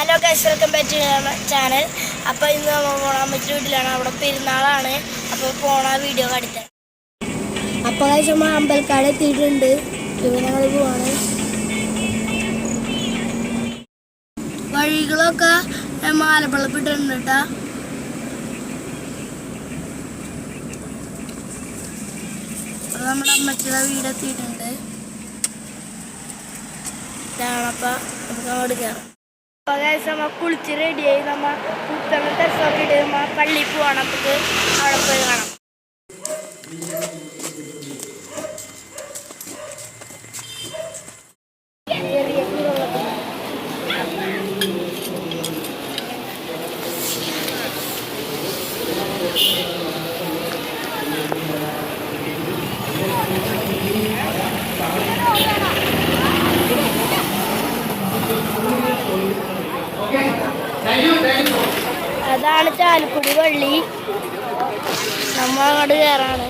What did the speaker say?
Hello guys, welcome back to channel. അപ്പോൾ ഇന്ന് നമ്മൾ പോണ അമ്മച്ചിയുടെ വീട്ടിലാണ്. അവിടെ പെരുന്നാളാണ്. അപ്പോൾ പോണ വീഡിയോ കാണിത്തരാം. അപ്പോൾ ഗൈസ് നമ്മൾ അമ്പലക്കാട് എത്തിയിട്ടുണ്ട്. ഞങ്ങൾ പോവാണ്. വഴികളൊക്കെ മാലപ്പള്ളപ്പിട്ടുണ്ട് കേട്ടോ. അപ്പോൾ നമ്മുടെ അമ്മച്ചിയുടെ വീടെത്തിയിട്ടുണ്ട്. ഇതാണപ്പോൾ നമുക്ക് അങ്ങോട്ട് കയറാം. നമ്മ കുളിച്ച് റെഡിയായി നമ്മ പുത്തനും ഡ്രസ്സൊക്കെ ഇട്ട് നമ്മ പള്ളിയിൽ പോവാണ്. നമുക്ക് അവിടെ പോയി കാണാം. അതാണ് ചാലക്കുടി പള്ളി. നമ്മൾ അങ്ങോട്ട് കയറാണ്.